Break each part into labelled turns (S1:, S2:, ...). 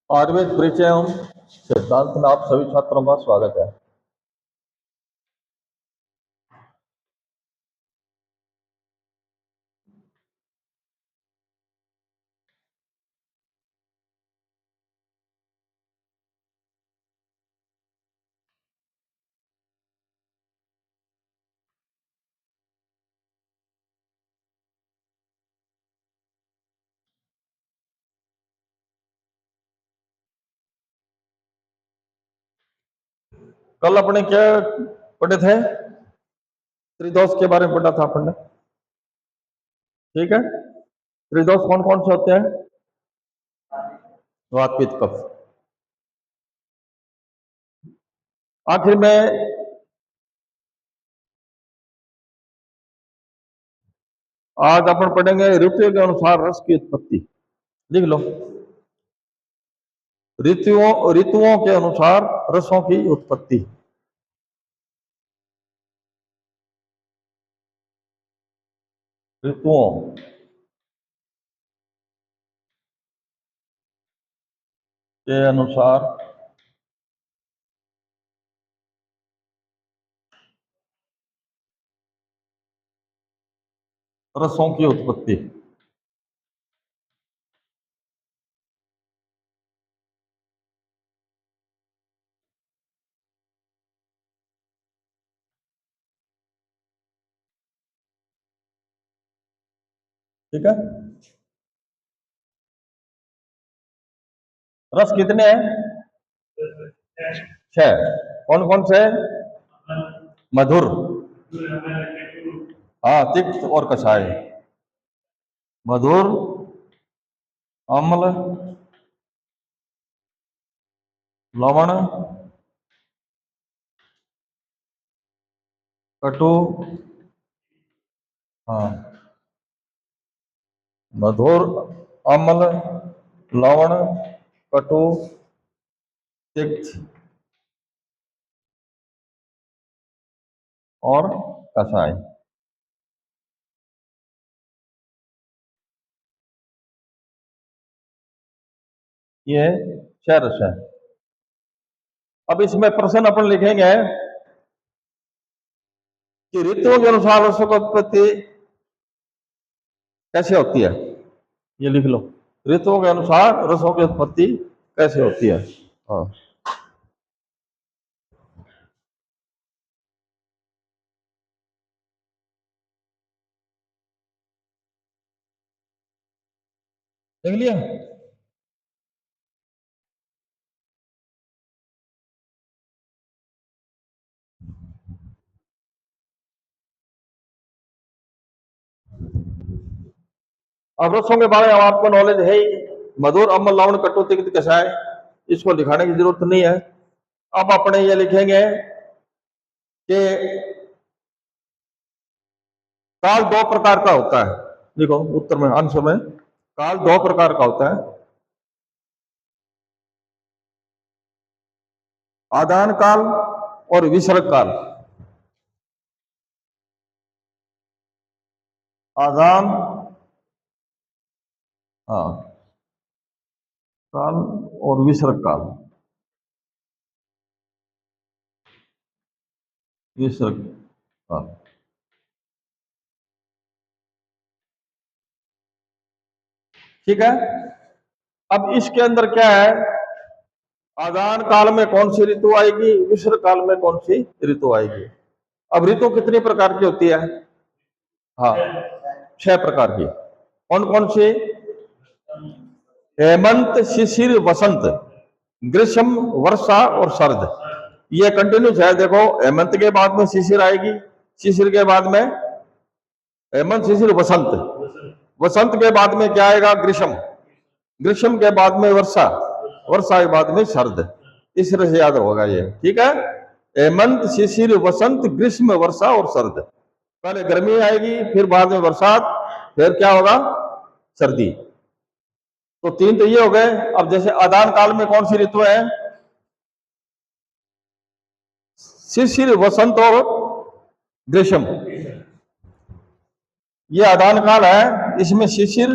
S1: आयुर्वेद परिचय एवं सिद्धांत में आप सभी छात्रों का स्वागत है। कल अपने क्या पढ़े थे? त्रिदोष के बारे में पढ़ा था अपन ने। ठीक है, त्रिदोष कौन कौन से होते हैं? वात पित्त कफ। आखिर में आज अपन पढ़ेंगे ऋतु के अनुसार रस की उत्पत्ति। लिख लो, ऋतुओं ऋतुओं के अनुसार रसों की उत्पत्ति। ऋतुओं के अनुसार रसों की उत्पत्ति। ठीक है, रस कितने हैं? छह। कौन कौन से? मधुर, हाँ, तिक्त और कषाय। मधुर, अम्ल, लवण, कटु, हाँ, मधुर, अम्ल, लवण, कटु, तिक्त और कषाय। ये छह रस है। अब इसमें प्रश्न अपन लिखेंगे कि ऋतुओं के अनुसार रसों की उत्पत्ति कैसे होती है। ये लिख लो, ऋतुओं के अनुसार रसों की उत्पत्ति कैसे होती है। हाँ, देख लिया। अब रसों के बारे में आपको नॉलेज है ही। मधुर, अम्ल, लवण, कटु, तिक्त, कषाय, इसको दिखाने की जरूरत नहीं है। अब अपने ये लिखेंगे कि काल दो प्रकार का होता है। देखो उत्तर में, आंसर में, काल दो प्रकार का होता है। आदान काल और विसर्ग काल। आदान, हाँ, काल और विसर्ग काल। विसर्ग काल, ठीक है। अब इसके अंदर क्या है? आदान काल में कौन सी ऋतु आएगी, विसर्ग काल में कौन सी ऋतु आएगी। अब ऋतु कितनी प्रकार की होती है? हाँ, छह प्रकार की। कौन कौन सी? हेमंत, शिशिर, वसंत, ग्रीष्म, वर्षा और शरद। ये कंटिन्यूस है। देखो, हेमंत के बाद में शिशिर आएगी, शिशिर के बाद में हेमंत, शिशिर, वसंत, वसंत के बाद में क्या आएगा? ग्रीष्म, ग्रीष्म के बाद में वर्षा, वर्षा के बाद में शरद। इस तरह से याद होगा ये, ठीक है। हेमंत, शिशिर, वसंत, ग्रीष्म, वर्षा और शरद। पहले गर्मी आएगी, फिर बाद में बरसात, फिर क्या होगा? सर्दी। तो तीन तो ये हो गए। अब जैसे आदान काल में कौन सी ऋतु है? शिशिर, वसंत और ग्रीष्म। ये आदान काल है। इसमें शिशिर,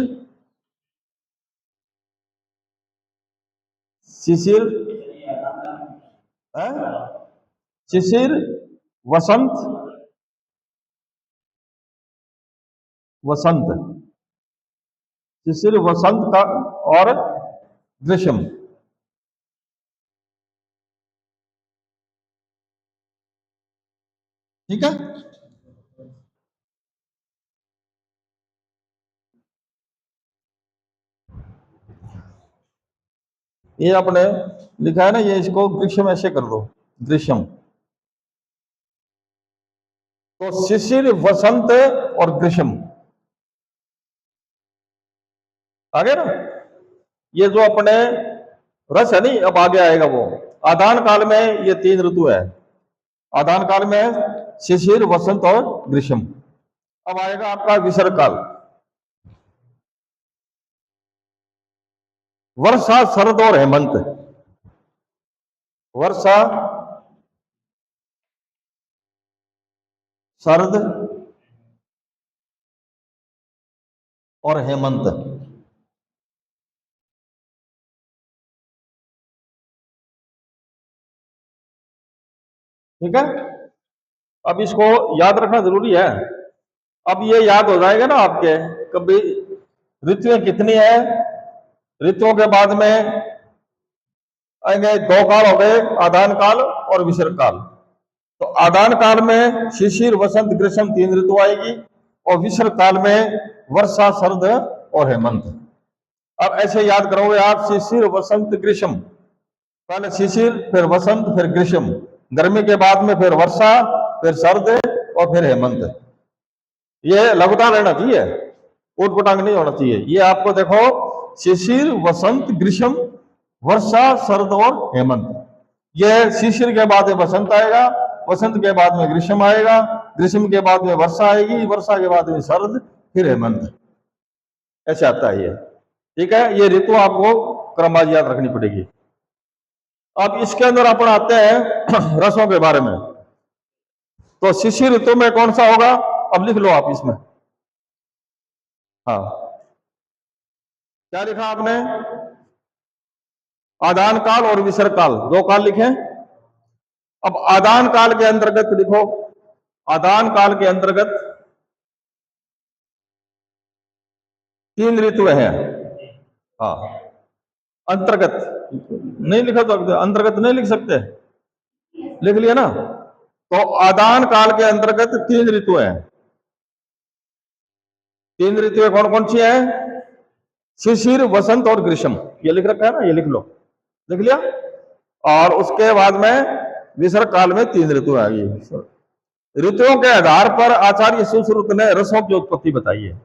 S1: शिशिर, हैं? शिशिर, वसंत, वसंत, शिशिर, वसंत का और ग्रीष्म। ठीक है। ये आपने लिखा है ना, ये इसको ग्रीष्म ऐसे कर दो, ग्रीष्म। तो शिशिर, वसंत और ग्रीष्म आ गया ना। ये जो अपने रस है नहीं, अब आगे आएगा वो। आदान काल में ये तीन ऋतु है। आदान काल में शिशिर, वसंत और ग्रीष्म। अब आएगा आपका विसर्ग काल। वर्षा, शरद और हेमंत। वर्षा, शरद और हेमंत। ठीक है। अब इसको याद रखना जरूरी है। अब ये याद हो जाएगा ना आपके, कभी ऋतुएं कितनी है। ऋतुओं के बाद में आएंगे दो काल हो गए, आदान काल और विसर्ग काल। तो आदान काल में शिशिर, वसंत, ग्रीष्म तीन ऋतु आएगी, और विसर्ग काल में वर्षा, शरद और हेमंत। अब ऐसे याद करोगे आप, शिशिर, वसंत, ग्रीष्म। पहले शिशिर, फिर वसंत, फिर ग्रीष्म। गर्मी के बाद में फिर वर्षा, फिर शरद और फिर हेमंत। ये लगातार रहना चाहिए, ऊट पटांग नहीं होना चाहिए। ये आपको देखो, शिशिर, वसंत, ग्रीष्म, वर्षा, शरद और हेमंत। ये शिशिर के बाद में वसंत आएगा, वसंत के बाद में ग्रीष्म आएगा, ग्रीष्म के बाद में वर्षा आएगी, वर्षा के बाद में शरद, फिर हेमंत। ऐसे आता है ये। ठीक है। ये ऋतु आपको क्रमवार याद रखनी पड़ेगी। अब इसके अंदर अपन आते हैं रसों के बारे में। तो शिशिर ऋतु में कौन सा होगा, अब लिख लो आप इसमें। हाँ, क्या लिखा आपने? आदान काल और विसर्ग काल, दो काल लिखे। अब आदान काल के अंतर्गत लिखो, आदान काल के अंतर्गत तीन ऋतुएं हैं। हाँ, अंतर्गत नहीं लिखा तो अंतर्गत नहीं लिख सकते, लिख लिया ना। तो आदान काल के अंतर्गत तीन ऋतुएं हैं। तीन ऋतुएं कौन कौन सी है? शिशिर, वसंत और ग्रीष्म। ये लिख रखा है ना, ये लिख लो, लिख लिया। और उसके बाद में विसर्ग काल में तीन ऋतु आ गई। ऋतुओं के आधार पर आचार्य सुश्रुत ने रसों की उत्पत्ति बताई है।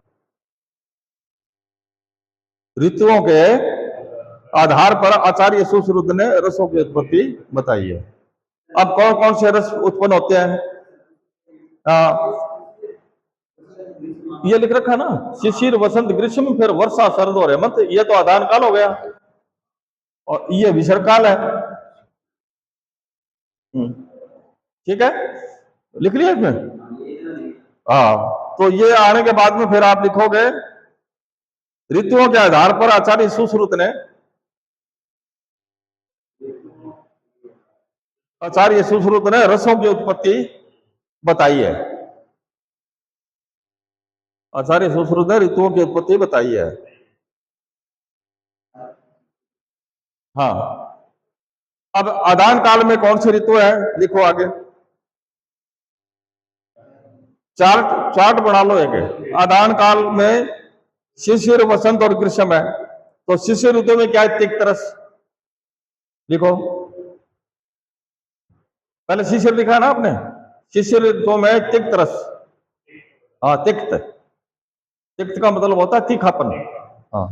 S1: ऋतुओं के आधार पर आचार्य सुश्रुत ने रसों की उत्पत्ति बताई है। अब कौन कौन से रस उत्पन्न होते हैं? ये लिख रखा ना, शिशिर, वसंत, ग्रीष्म, फिर वर्षा, शरद और हेमंत। ये तो आदान काल हो गया, और ये विसर्ग काल है। ठीक है, लिख लिया इसमें। हाँ, तो ये आने के बाद में फिर आप लिखोगे, ऋतुओं के आधार पर आचार्य सुश्रुत ने, आचार्य सुश्रुत ने रसों की उत्पत्ति बताई है। आचार्य सुश्रुत ने ऋतुओं की उत्पत्ति बताई है। हाँ, अब आदान काल में कौन सी ऋतु है, लिखो आगे। चार्ट चार्ट बना लो एक। आदान काल में शिशिर, वसंत और ग्रीष्म है। तो शिशिर ऋतु में क्या है? तिक्त रस। लिखो, पहले शिशिर लिखा है ना आपने। शिशिर ऋतु में तिक्त रस। हाँ, तिक्त। तिक्त का मतलब होता है तीखापन। हाँ,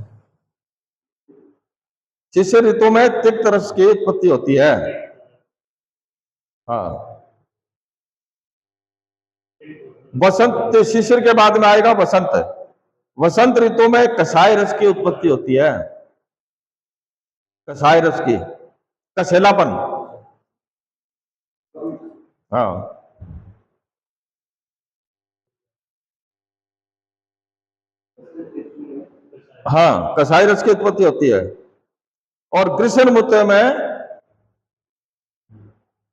S1: शिशिर ऋतु में तिक्त रस की उत्पत्ति होती है। हाँ, वसंत, शिशिर के बाद में आएगा वसंत। वसंत ऋतु में कसाय रस की उत्पत्ति होती है। कसाय रस की, कसेलापन। हाँ, हाँ, कसाई रस की उत्पत्ति होती है। और ग्रीष्म ऋतु में,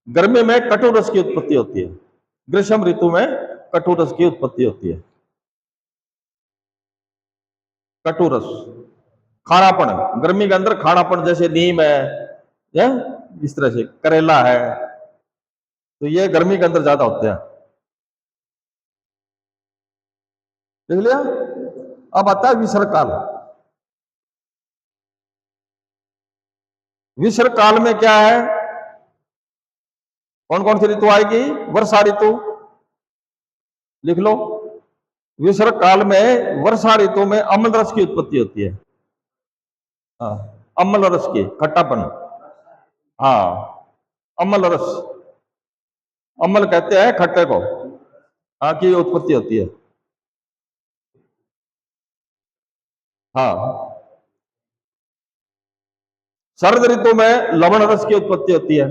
S1: गर्मी में कटु रस की उत्पत्ति होती है। ग्रीष्म ऋतु में कटु रस की उत्पत्ति होती है। कटु रस, खारापन, गर्मी के अंदर खारापन, जैसे नीम है या इस तरह से करेला है, तो ये गर्मी के अंदर ज्यादा होते हैं। देख लिया। अब आता है विसर्ग काल। विसर्ग काल में क्या है, कौन कौन सी ऋतु आएगी? वर्षा ऋतु, लिख लो। विसर्ग काल में वर्षा ऋतु में अम्ल रस की उत्पत्ति होती है। हाँ, अम्ल रस की, खट्टापन। हाँ, अम्ल रस, अम्ल कहते हैं खट्टे को, हाँ, की उत्पत्ति होती है। हाँ, शरद ऋतु में लवण रस की उत्पत्ति होती है।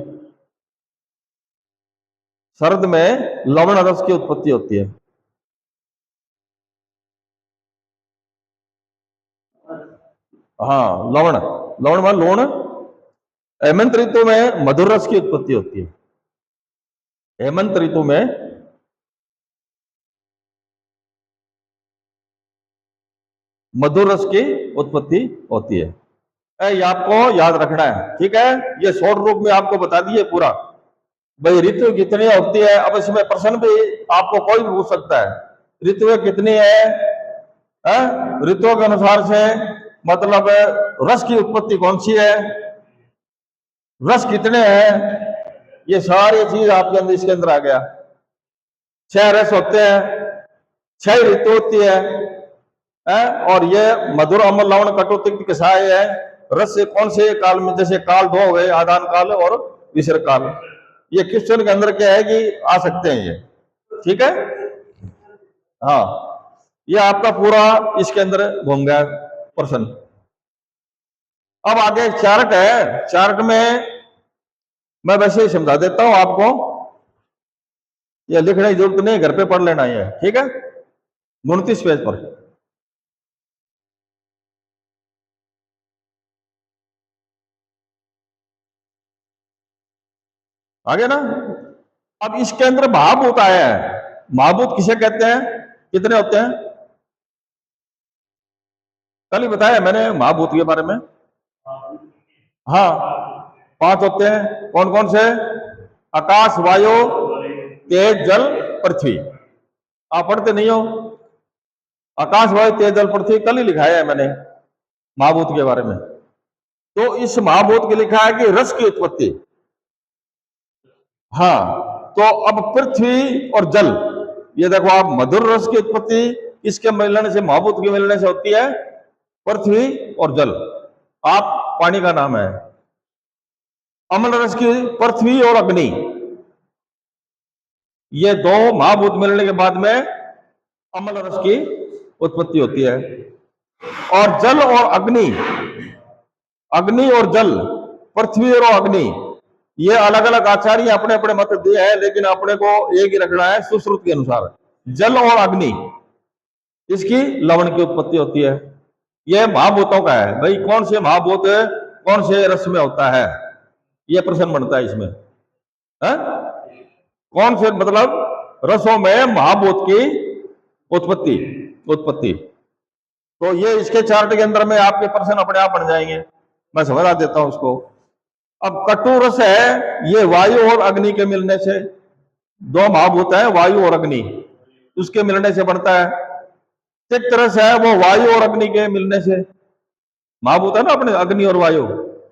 S1: शरद में लवण रस की उत्पत्ति होती है। हाँ, लवण, लवण में लूण। हेमंत ऋतु में मधुर रस की उत्पत्ति होती है। हेमंत ऋतु में मधुर रस की उत्पत्ति होती है। ये आपको याद रखना है, ठीक है। ये शॉर्ट रूप में आपको बता दिए पूरा, भाई ऋतु कितनी होती है। अब इसमें प्रश्न भी आपको कोई भी पूछ सकता है, ऋतुएं कितनी है? ऋतुओं के अनुसार से मतलब रस की उत्पत्ति कौन सी है, रस कितने हैं, ये सारी चीज आपके अंदर, इसके अंदर आ गया। 6 रस होते हैं, 6 ऋतु होती है, और ये मधुर, अम्ल, लवण, कटु, तिक्त, कषाय है। रस से कौन से काल में, जैसे काल 2 हो गए, आदान काल और विसर्ग काल। ये क्वेश्चन के अंदर क्या है कि आ सकते हैं ये, ठीक है। हाँ, ये आपका पूरा इसके अंदर घूम गया प्रश्न। अब आगे चार्ट है, चार्ट में मैं वैसे ही समझा देता हूं आपको, ये लिखने की जरूरत नहीं, घर पे पढ़ लेना है, ठीक है। 29 पेज पर। आगे ना, अब इसके अंदर महाभूत आया है। महाभूत किसे कहते हैं, कितने होते हैं? कल ही बताया मैंने महाभूत के बारे में। हाँ, 5 होते हैं। कौन कौन से? आकाश, वायु, तेज, जल, पृथ्वी। आप पढ़ते नहीं हो? आकाश, वायु, तेज, जल, पृथ्वी कल ही लिखाया है मैंने महाभूत के बारे में। तो इस महाभूत के लिखा है कि रस की उत्पत्ति। हाँ, तो अब पृथ्वी और जल, ये देखो आप, मधुर रस की उत्पत्ति इसके मिलने से, महाभूत के मिलने से होती है। पृथ्वी और जल, आप पानी का नाम है। अम्ल रस की पृथ्वी और अग्नि, ये 2 महाभूत मिलने के बाद में अम्ल रस की उत्पत्ति होती है। और जल और अग्नि, अग्नि और जल, पृथ्वी और अग्नि, ये अलग अलग आचार्य अपने अपने मत दिए हैं, लेकिन अपने को एक ही रखना है सुश्रुत के अनुसार। जल और अग्नि, इसकी लवण की उत्पत्ति होती है। यह महाभूतों का है भाई, कौन से महाभूत कौन से रस में होता है, यह प्रश्न बनता है इसमें, है? कौन से मतलब रसों में महाभूत की उत्पत्ति, उत्पत्ति। तो ये इसके चार्ट के अंदर में आपके प्रश्न अपने आप बन जाएंगे, मैं समझा देता हूं उसको। अब कटु रस है, ये वायु और अग्नि के मिलने से, 2 महाभूत है वायु और अग्नि, उसके मिलने से बनता है। तिक्त रस है, वो वायु और अग्नि के मिलने से, महाभूत है ना अपने, अग्नि और वायु,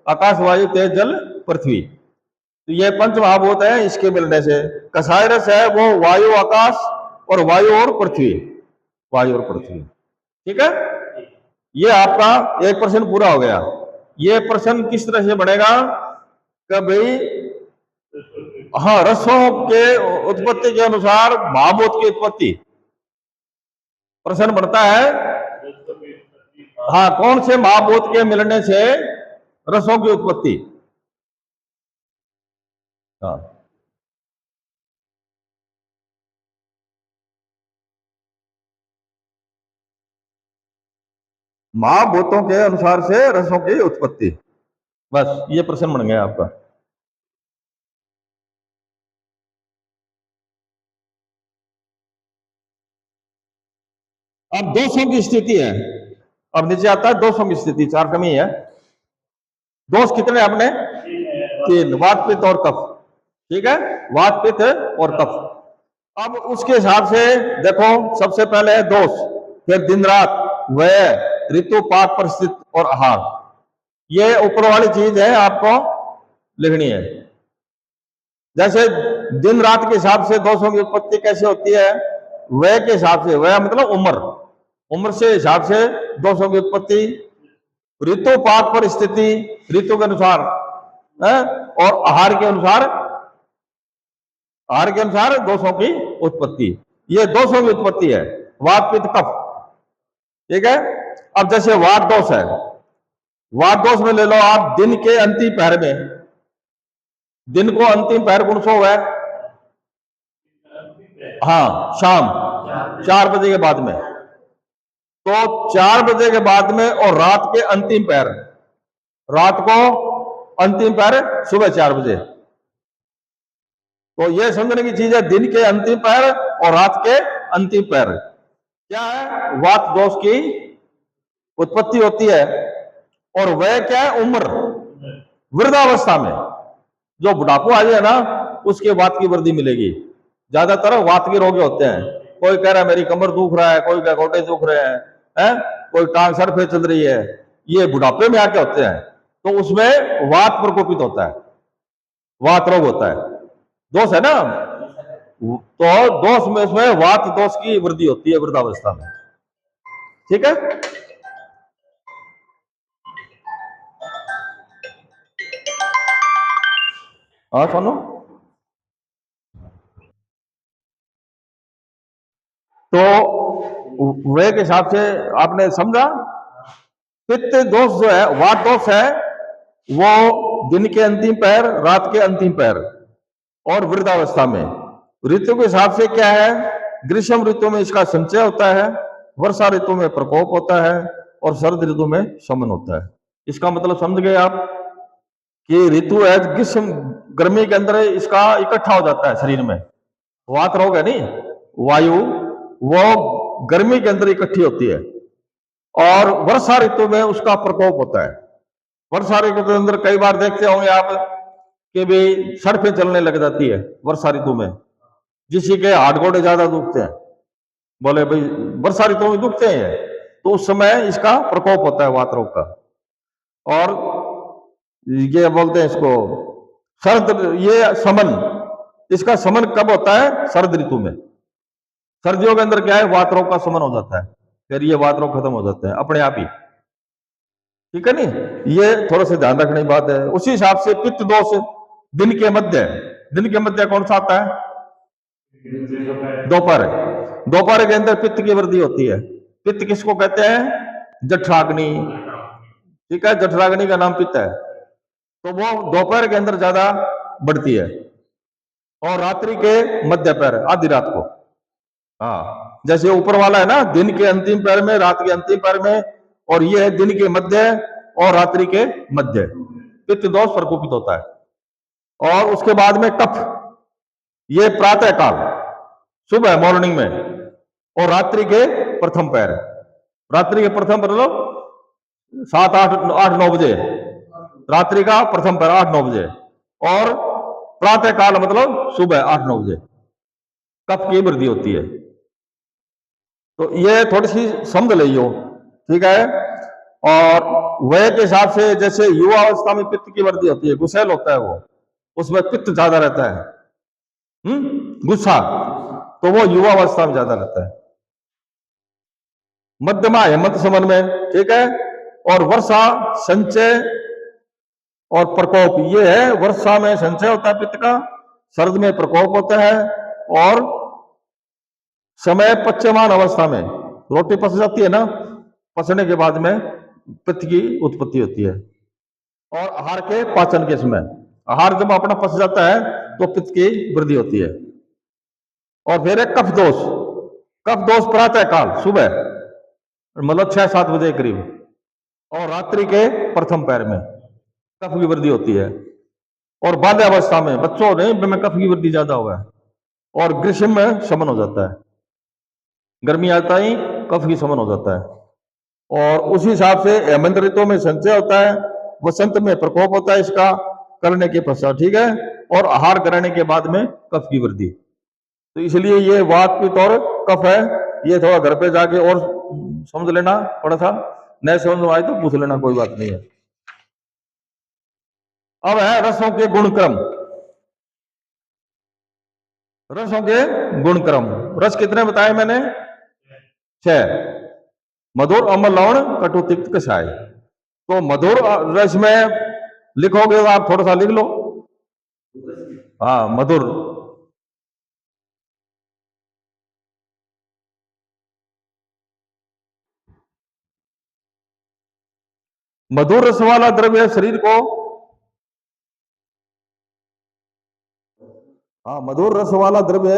S1: आकाश, वायु, तेज, जल, पृथ्वी, तो ये 5 महाभूत है, इसके मिलने से। कषाय रस है, वो वायु, आकाश और वायु और पृथ्वी, वायु और पृथ्वी, ठीक है। ये आपका एक प्रश्न पूरा हो गया। ये प्रश्न किस तरह से बनेगा कि भाई, हाँ, रसों के उत्पत्ति के अनुसार महाभूत की उत्पत्ति, प्रश्न बनता है। हाँ, कौन से महाभूत के मिलने से रसों की उत्पत्ति। हाँ, महाभूतों के अनुसार से रसों की उत्पत्ति। बस ये प्रश्न बन गया आपका। अब 200 की स्थिति है, अब नीचे आता है 200 की स्थिति, चार कमी है। दोष कितने आपने? तीन, वात पित्त और कफ। ठीक है, वात पित्त और कफ। अब उसके हिसाब से देखो, सबसे पहले है दोष, फिर दिन रात, व्यय, ऋतु, पाक, परिस्थिति और आहार। ये ऊपर वाली चीज है, आपको लिखनी है। जैसे दिन रात के हिसाब से दोषों की उत्पत्ति कैसे होती है? व्यय के हिसाब से, व्यय मतलब उम्र, उम्र से हिसाब से दोषों की उत्पत्ति, ऋतु, पाक, परिस्थिति, ऋतु के अनुसार है, और आहार के अनुसार, आहार के अनुसार दोषों की उत्पत्ति। ये दोषों की उत्पत्ति है, वात पित्त कफ। ठीक है, अब जैसे वात दोष है, वात दोष में ले लो आप दिन के अंतिम पहर में, दिन को अंतिम पहर कौन सा हुआ है? हाँ, शाम 4 बजे के बाद में, तो 4 बजे के बाद में, और रात के अंतिम पहर, रात को अंतिम पहर सुबह 4 बजे। तो ये समझने की चीज है, दिन के अंतिम पहर और रात के अंतिम पहर क्या है? वात दोष की उत्पत्ति होती है। और वह क्या है? उम्र, वृद्धावस्था में जो बुढ़ापा आ जाए ना, उसके वात की वृद्धि मिलेगी। ज्यादातर वात के रोगी होते हैं, कोई कह रहा है मेरी कमर दुख रहा है, कोई कह गोटे दुख रहे हैं, कोई टांग सर पे चल रही है, ये बुढ़ापे में आके होते हैं। तो उसमें वात प्रकोपित होता है, वात रोग होता है, दोष है ना। तो दोष में उसमें वात दोष की वृद्धि होती है वृद्धावस्था में। ठीक है, हाँ सुनो, तो वे के हिसाब से आपने समझा। पित्त दोष जो है, वात दोष है, वो दिन के अंतिम पहर, रात के अंतिम पहर और वृद्धावस्था में। ऋतु के हिसाब से क्या है? ग्रीष्म ऋतु में इसका संचय होता है, वर्षा ऋतु में प्रकोप होता है, और शरद ऋतु में शमन होता है। इसका मतलब समझ गए आप कि ऋतु है ग्रीष्म, गर्मी के अंदर इसका इकट्ठा हो जाता है शरीर में, वात रोग है नहीं, वायु वो गर्मी के अंदर इकट्ठी होती है, और वर्षा ऋतु में उसका प्रकोप होता है। वर्षा ऋतु के अंदर कई बार देखते होंगे आप कि भाई सड़कें चलने लग जाती है वर्षा ऋतु में, जिसी के हाथ गोड़े ज्यादा दुखते हैं, बोले भाई वर्षा ऋतु में दुखते हैं, तो उस समय इसका प्रकोप होता है वात रोग का। और ये बोलते हैं इसको शरद, ये समन, इसका समन कब होता है? शरद ऋतु में। सर्दियों के अंदर क्या है? वात रोग का शमन हो जाता है, फिर ये वात रोग खत्म हो जाते हैं अपने आप ही। ठीक है नहीं, ये थोड़ा सा ध्यान रखने की बात है। उसी हिसाब से पित्त दोष दिन के मध्य, दिन के मध्य कौन सा आता है? दोपहर। दोपहर के अंदर पित्त की वृद्धि होती है। पित्त किसको कहते हैं? जठराग्नि। ठीक है, जठराग्नि का नाम पित्त है। तो वो दोपहर के अंदर ज्यादा बढ़ती है, और रात्रि के मध्य पैर, आधी रात को। हाँ, जैसे ऊपर वाला है ना, दिन के अंतिम पैर में, रात के अंतिम पैर में, और ये है दिन के मध्य और रात्रि के मध्य, पित्त दोष प्रकोपित होता है। और उसके बाद में कफ, ये प्रातः काल, सुबह मॉर्निंग में, और रात्रि के प्रथम पैर, रात्रि के प्रथम मतलब 7, 8, 8, 9 बजे, रात्रि का प्रथम पैर 8, 9 बजे, और प्रातः काल मतलब सुबह 8, 9 बजे कफ की वृद्धि होती है। तो ये थोड़ी सी समझ लियो, ठीक है। और वय के हिसाब से, जैसे युवा अवस्था में पित्त की वृद्धि होती है, गुस्सैल होता है वो, उसमें पित्त ज्यादा रहता है, गुस्सा, तो वो युवा अवस्था में ज्यादा रहता है। मध्यमा हेमंत समन में, ठीक है। और वर्षा संचय और प्रकोप, ये है, वर्षा में संचय होता है पित्त का, शरद में प्रकोप होता है, और समय पच्यमान अवस्था में, रोटी पच जाती है ना, पचने के बाद में पित्त की उत्पत्ति होती है। और आहार के पाचन के समय, आहार जब अपना पच जाता है तो पित्त की वृद्धि होती है। और फिर एक कफ दोष, कफ दोष प्रातः काल, सुबह मतलब 6, 7 बजे करीब, और रात्रि के प्रथम पैर में। कफ की वृद्धि होती है। और बाल्यावस्था में बच्चों में कफ की वृद्धि ज्यादा हुआ है। और ग्रीष्म में शमन हो जाता है, गर्मी आता ही कफ की शमन हो जाता है। और उसी हिसाब से हेमंत ऋतु में संचय होता है, वसंत में प्रकोप होता है इसका करने के पश्चात, ठीक है। और आहार करने के बाद में कफ की वृद्धि। तो इसलिए ये वात पित्त और कफ है, ये थोड़ा घर पे जाके और समझ लेना पड़ा था, नहीं समझ में आए तो पूछ लेना, कोई बात नहीं है। अब है रसों के गुणक्रम। रसों के गुणक्रम, रस कितने बताए मैंने? 6। मधुर, अम्ल, लवण, कटु, तिक्त, कषाय। तो मधुर रस में लिखोगे तो आप थोड़ा सा लिख लो। हाँ, मधुर। मधुर रस वाला द्रव्य शरीर को, हाँ, मधुर रस वाला द्रव्य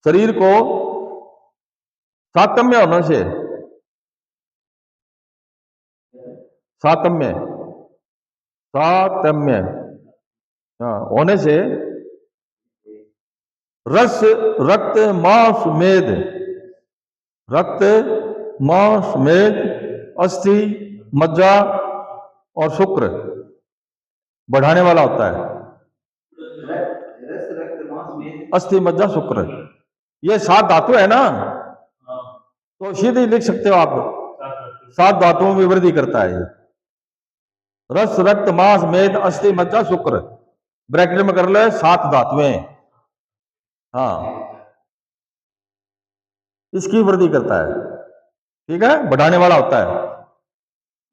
S1: शरीर को सातम्य होने से, सातम्य, सातम्य, हाँ, होने से रस, रक्त, मांस, मेद, रक्त, मांस, मेद, अस्थि, मज्जा और शुक्र बढ़ाने वाला होता है। अस्थि, मज्जा, शुक्र, ये 7 धातु है ना, तो सीधे लिख सकते हो आप, 7 धातुओं में वृद्धि करता है। रस, रक्त, मांस, मेद, अस्थि, मज्जा, शुक्र, ब्रैकेट में कर ले 7 धातुएं। हाँ, इसकी वृद्धि करता है, ठीक है, बढ़ाने वाला होता है,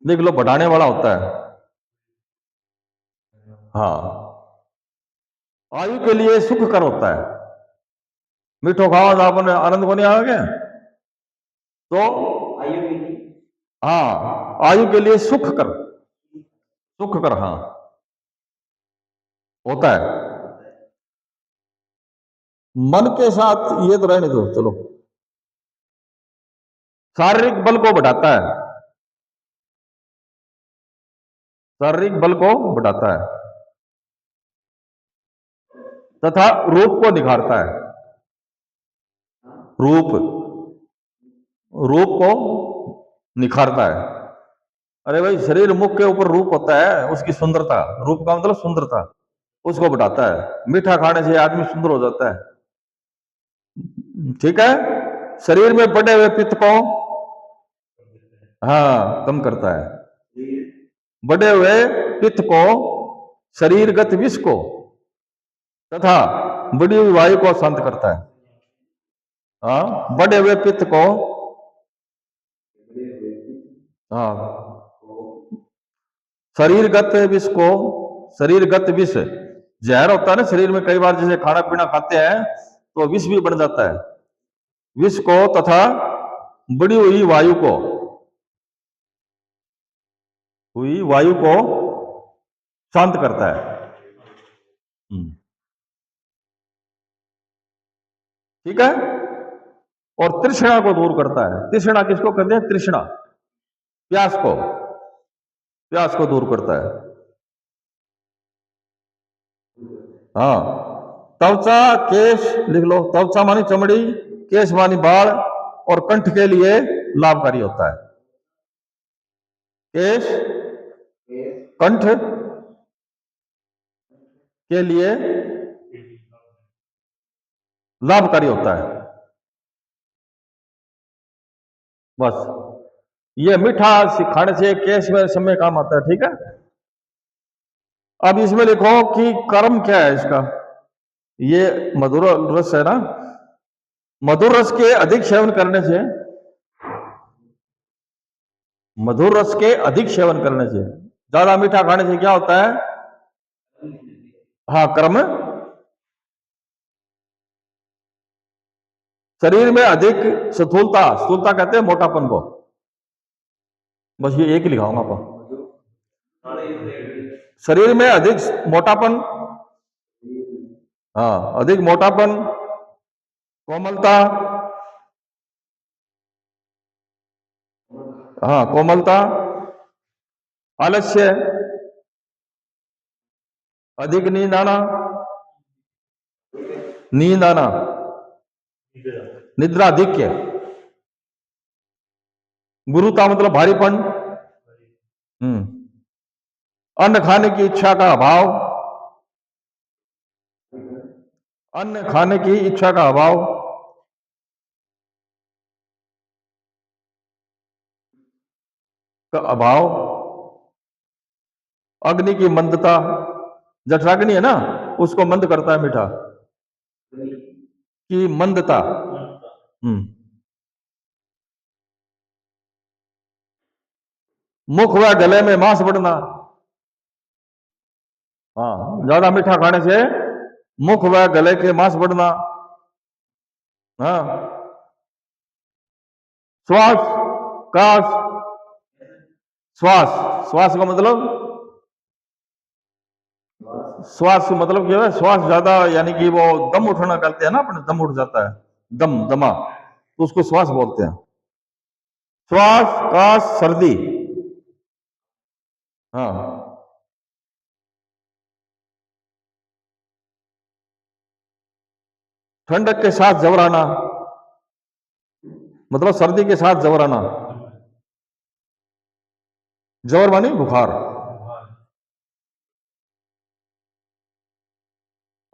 S1: लिख लो, बढ़ाने वाला होता है। हाँ, आयु के लिए सुखकर होता है। मीठो खाओ तो आपने आनंद को नहीं आ गया, तो आयु के लिए, हाँ, आयु के लिए सुखकर, सुखकर, हाँ, होता है। मन के साथ ये तो रहने दो, चलो। शारीरिक बल को बढ़ाता है, शारीरिक बल को बढ़ाता है तथा रूप को निखारता है, रूप, रूप को निखारता है। अरे भाई, शरीर मुख के ऊपर रूप होता है, उसकी सुंदरता, रूप का मतलब सुंदरता, उसको बढ़ाता है। मीठा खाने से आदमी सुंदर हो जाता है, ठीक है। शरीर में बढ़े हुए पित्त को, हाँ, कम करता है। बढ़े हुए पित्त को, शरीरगत विष को तथा बढ़ी हुई वायु को शांत करता है। हाँ, बढ़े हुए पित्त को, हाँ, शरीरगत विष को, शरीरगत विष जहर होता है ना शरीर में, कई बार जैसे खाना पीना खाते हैं तो विष भी बन जाता है, विष को तथा बढ़ी हुई वायु को, हुई वायु को शांत करता है। ठीक है। और तृष्णा को दूर करता है। तृष्णा किसको कहते हैं? तृष्णा, प्यास को, प्यास को दूर करता है। हाँ, त्वचा, केश लिख लो, त्वचा मानी चमड़ी, केश मानी बाल, और कंठ के लिए लाभकारी होता है। केश, कंठ के लिए लाभकारी होता है। बस, ये मीठा खाने से केश में समय काम आता है, ठीक है। अब इसमें लिखो कि कर्म क्या है इसका। ये मधुर रस है ना, मधुर रस के अधिक सेवन करने से, मधुर रस के अधिक सेवन करने से, ज्यादा मीठा खाने से क्या होता है? हाँ, कर्म, शरीर में अधिक स्थूलता, स्थूलता कहते हैं मोटापन को, बस ये एक ही लिखाऊंगा आपको। शरीर में अधिक मोटापन, हाँ, अधिक मोटापन, कोमलता, हाँ, कोमलता, आलस्य, अधिक नींद आना, नींद आना, निद्रा अधिक्य, गुरुता मतलब भारीपन, अन्न खाने की इच्छा का अभाव, अन्न खाने की इच्छा का अभाव, अग्नि की मंदता, जठराग्नि है ना, उसको मंद करता है मीठा, की मंदता। मुख व गले में मांस बढ़ना, हाँ, ज्यादा मीठा खाने से मुख व गले के मांस बढ़ना। हाँ, श्वास, काश, श्वास, श्वास का मतलब, श्वास मतलब क्या है, श्वास ज्यादा, यानी कि वो दम उठना करते हैं ना, अपने दम उठ जाता है, दम, दमा, तो उसको श्वास बोलते हैं। श्वास, काश, सर्दी। हाँ, ठंडक के साथ जबराना, मतलब सर्दी के साथ जबराना, जबर मानी बुखार।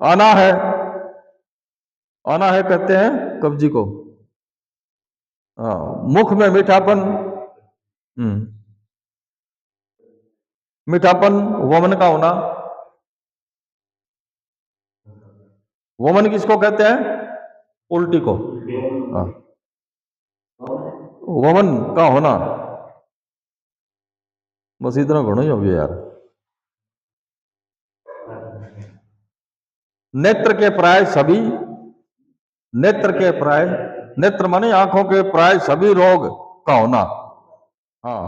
S1: आना है, आना है कहते हैं कब्जी को। हाँ, मुख में मीठापन, मीठापन, वमन का होना। वमन किसको कहते हैं? उल्टी को। हाँ, वमन का होना। बस इतना घणो ही हो गया यार। नेत्र के प्राय सभी, नेत्र के प्राय, नेत्र माने आंखों के प्राय सभी रोग का होना। हाँ,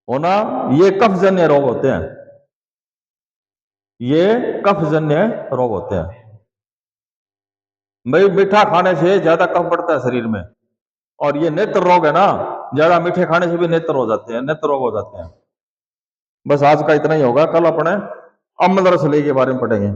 S1: होना, ये कफजन्य रोग होते हैं, ये कफजन्य रोग होते हैं। भाई मीठा खाने से ज्यादा कफ बढ़ता है शरीर में, और ये नेत्र रोग है ना, ज्यादा मीठे खाने से भी नेत्र हो जाते हैं, नेत्र रोग हो जाते हैं। बस आज का इतना ही होगा, कल अपने अम्ल रस के बारे में पढ़ेंगे।